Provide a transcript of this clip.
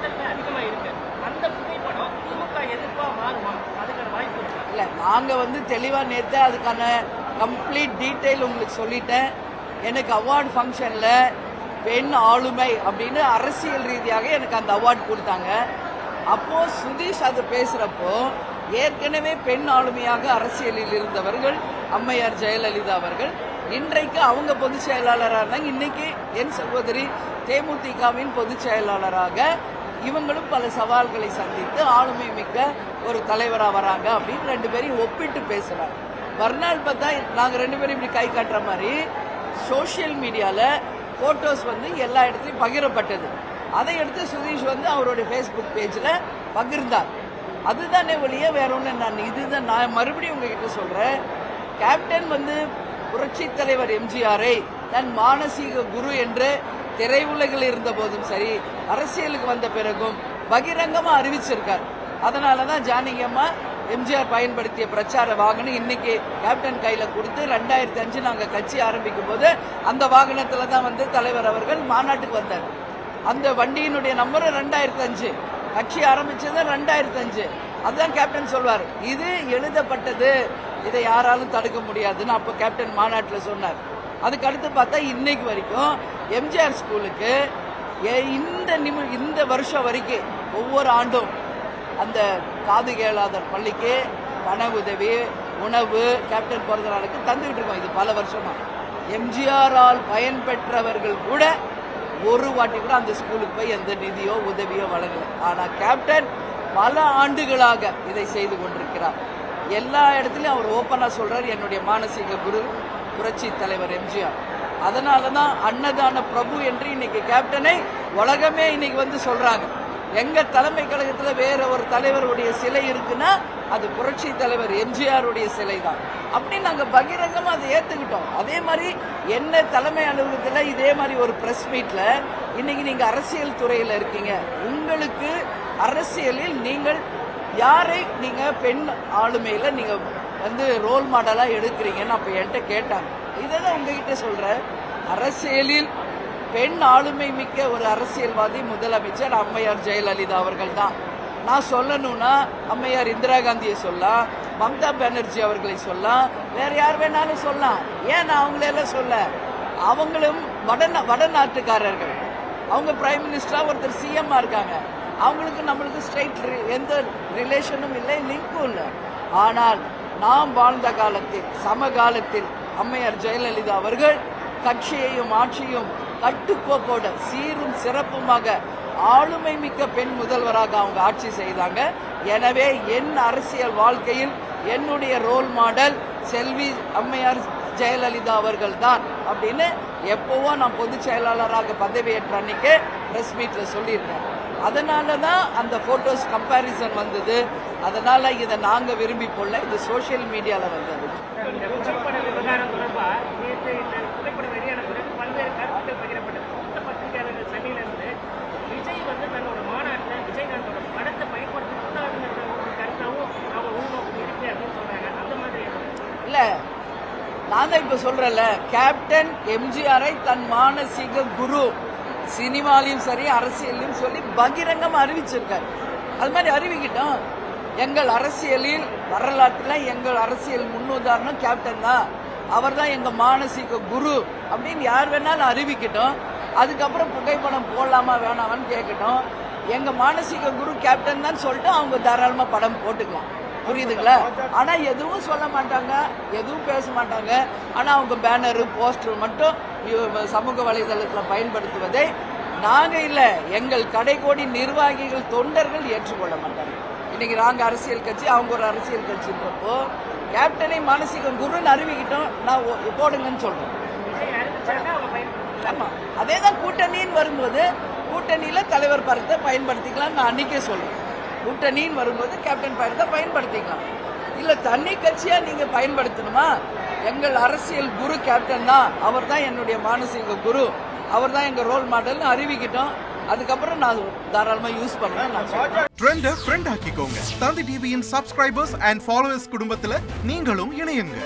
மக்களுக்கு அதிகமாக இருக்கு. அந்த புகைப்படம் திமுக எதிர்ப்பா மாறுமா? அதுக்கான வாய்ப்பு இருக்கு. இல்லை, நாங்கள் தெளிவாக நேற்று அதுக்கான கம்ப்ளீட் டீட்டெயில் உங்களுக்கு சொல்லிட்டேன். எனக்கு அவார்டு ஃபங்க்ஷனில் பெண் ஆளுமை அப்படின்னு அரசியல் ரீதியாக எனக்கு அந்த அவார்டு கொடுத்தாங்க. அப்போது சுதீஷ் அது பேசுகிறப்போ ஏற்கனவே பெண் ஆளுமையாக அரசியலில் இருந்தவர்கள் அம்மையார் ஜெயலலிதா அவர்கள், இன்றைக்கு அவங்க பொதுச் செயலாளராக இருந்தாங்க. இன்னைக்கு என் சகோதரி தேமுதிகவின் பொதுச் செயலாளராக இவங்களும் பல சவால்களை சந்தித்து ஆளுமை மிக்க ஒரு தலைவராக வராங்க அப்படின்னு ரெண்டு பேரையும் ஒப்பிட்டு பேசுகிறாங்க. மறுநாள் பார்த்தா நாங்கள் ரெண்டு பேரும் இப்படி கை காட்டுற மாதிரி சோஷியல் மீடியாவில் ஃபோட்டோஸ் எல்லா இடத்துலையும் பகிரப்பட்டது. அதை எடுத்து சுதீஷ் அவருடைய ஃபேஸ்புக் பேஜில் பகிர்ந்தார். அதுதானே ஒழிய வேற ஒன்று. இதுதான் நான் மறுபடியும் உங்ககிட்ட சொல்கிறேன். கேப்டன் புரட்சி தலைவர் எம்ஜிஆரை தன் மானசீக குரு என்று திரையுலகில் இருந்த போதும் சரி, அரசியலுக்கு வந்த பிறகும் பகிரங்கமாக அறிவிச்சிருக்கார். அதனால தான் ஜானகி அம்மா எம்ஜிஆர் பயன்படுத்திய பிரச்சார வாகனம் இன்னைக்கு கேப்டன் கையில் கொடுத்து 2005 நாங்கள் கட்சி ஆரம்பிக்கும் போது அந்த வாகனத்தில் தான் தலைவர் அவர்கள் மாநாட்டுக்கு வந்தார். அந்த வண்டியினுடைய நம்பர் 2005, கட்சி ஆரம்பிச்சது 2005. அதுதான் கேப்டன் சொல்வார், இது எழுதப்பட்டது, இதை யாராலும் தடுக்க முடியாதுன்னு அப்போ கேப்டன் மாநாட்டில் சொன்னார். அதுக்கு அடுத்து பார்த்தா இன்னைக்கு வரைக்கும் எம்ஜிஆர் ஸ்கூலுக்கு இந்த வருஷம் வரைக்கும் ஒவ்வொரு ஆண்டும் அந்த காது கேளாதர் பள்ளிக்கு பண உதவி, உணவு கேப்டன் பிறந்த நாளுக்கு தந்துகிட்டு இருக்கோம். இது பல வருஷமா. எம்ஜிஆரால் பயன்பெற்றவர்கள் கூட ஒரு வாட்டி கூட அந்த ஸ்கூலுக்கு போய் எந்த நிதியோ உதவியோ வழங்கல. ஆனால் கேப்டன் பல ஆண்டுகளாக இதை செய்து கொண்டிருக்கிறார். எல்லா இடத்துலையும் அவர் ஓப்பனாக சொல்றார், என்னுடைய மானசீக குரு புரட்சி தலைவர் எம்ஜிஆர். அதனால தான் அன்னதான பிரபு என்று இன்னைக்கு கேப்டனை உலகமே இன்னைக்கு சொல்றாங்க. எங்க தலைமை கழகத்தில் வேற ஒரு தலைவருடைய சிலை இருக்குன்னா அது புரட்சி தலைவர் எம்ஜிஆருடைய சிலை தான். அப்படி நாங்கள் பகிரங்கமாக அதை ஏற்றுக்கிட்டோம். அதே மாதிரி என்ன தலைமை அலுவலகத்தில் இதே மாதிரி ஒரு ப்ரெஸ் மீட்டில் இன்னைக்கு நீங்கள் அரசியல் துறையில் இருக்கீங்க, உங்களுக்கு அரசியலில் நீங்கள் யாரை நீங்கள் பெண் ஆளுமையில் நீங்கள் ரோல் மாடலாக எடுக்கிறீங்கன்னு அப்போ என்கிட்ட கேட்டாங்க. இதை தான் உங்ககிட்ட சொல்கிறேன். அரசியலில் பெண் ஆளுமை மிக்க ஒரு அரசியல்வாதி முதலமைச்சர் அம்மையார் ஜெயலலிதா அவர்கள் தான். நான் சொல்லணும்னா அம்மையார் இந்திரா காந்தியை சொல்லலாம், மம்தா பானர்ஜி அவர்களை சொல்லலாம், வேற யார் வேணாலும் சொல்லலாம். ஏன் நான் அவங்களெல்லாம் சொல்ல? அவங்களும் வடநாட்டுக்காரர்கள். அவங்க பிரைம் மினிஸ்டரா ஒருத்தர் சிஎம்மா இருக்காங்க. அவங்களுக்கு நம்மளுக்கு ஸ்ட்ரைட் எந்த ரிலேஷனும் இல்லை, லிங்க்கும் இல்லை. ஆனால் நாம் வாழ்ந்த காலத்தில் சமகாலத்தில் அம்மையார் ஜெயலலிதா அவர்கள் கட்சியையும் ஆட்சியும் கட்டுக்கோப்போட சீரும் சிறப்புமாக ஆளுமை மிக்க பெண் முதல்வராக அவங்க ஆட்சி செய்தாங்க. எனவே என் அரசியல் வாழ்க்கையில் என்னுடைய ரோல் மாடல் செல்வி அம்மையார் ஜெயலலிதா அவர்கள் தான் அப்படின்னு எப்போவோ நான் பொதுச் செயலாளராக பதவியேற்ற அன்னைக்கு பிரஸ் மீட்ல சொல்லியிருக்கேன். அதனால தான் அந்த போட்டோஸ் கம்பேரிசன் வந்தது. அதனால இதை நாங்க விரும்பி போடல, இது சோசியல் மீடியால வந்தது. இல்ல, நான் தான் இப்ப சொல்றேன்ல, கேப்டன் எம்ஜிஆரை தன் மானசீக குரு சினிமாலையும் சரி அரசியலையும் சொல்லி பகிரங்கமா அறிவிச்சிருக்காரு. அது மாதிரி அறிவிக்கிட்டோம். எங்கள் அரசியலில் வரலாற்றில் எங்கள் அரசியல் முன்னுதாரணம் கேப்டன் தான், அவர் தான் எங்க மானசீக குரு அப்படின்னு யார் வேணாலும் அறிவிக்கட்டும். அதுக்கப்புறம் புகைப்படம் போடலாமா வேணாமான்னு கேட்கட்டும். எங்க மானசீக குரு கேப்டன் தான் சொல்லிட்டு அவங்க தாராளமா படம் போட்டுக்கலாம். புரியுதுங்களா? ஆனா எதுவும் சொல்ல மாட்டாங்க, எதுவும் பேச மாட்டாங்க. ஆனா அவங்க பேனரு போஸ்டர் மட்டும் சமூக வலைதளத்தில் பயன்படுத்துவதை நாங்க இல்ல, எங்கள் கடைக்கோடி நிர்வாகிகள் தொண்டர்கள் ஏற்றுக்கொள்ள மாட்டாங்க. இன்னைக்கு நாங்க அரசியல் கட்சி, அவங்க ஒரு அரசியல் கட்சின்றப்போ கேப்டனை மானசீக குருன்னு அறிவிக்கிட்டோம், நான் போடுங்கன்னு சொல்றேன். ஆமா, அதே தான் கூட்டணின்னு வரும்போது கூட்டணியில தலைவர் படத்தை பயன்படுத்திக்கலாம் நான் அன்னைக்கே சொல்றேன். கூட்டணின்னு வரும்போது கேப்டன் படத்தை பயன்படுத்திக்கலாம். இல்ல தனி கட்சியா நீங்க பயன்படுத்தணுமா? எங்கள் அரசியல் குரு கேப்டன் தான், அவர் தான் என்னுடைய மானசீக குரு, அவர் தான் எங்க ரோல் மாடல்னு அறிவிக்கிட்டோம். அதுக்கப்புறம் நான் தாராளமா யூஸ் பண்ணுவேன். ட்ரெண்ட ஃப்ரெண்ட் ஆக்கிக்கோங்க. தந்தி டிவியின் சப்ஸ்கிரைபர்ஸ் அண்ட் ஃபாலோவர்ஸ் குடும்பத்துல நீங்களும் இணையுங்க.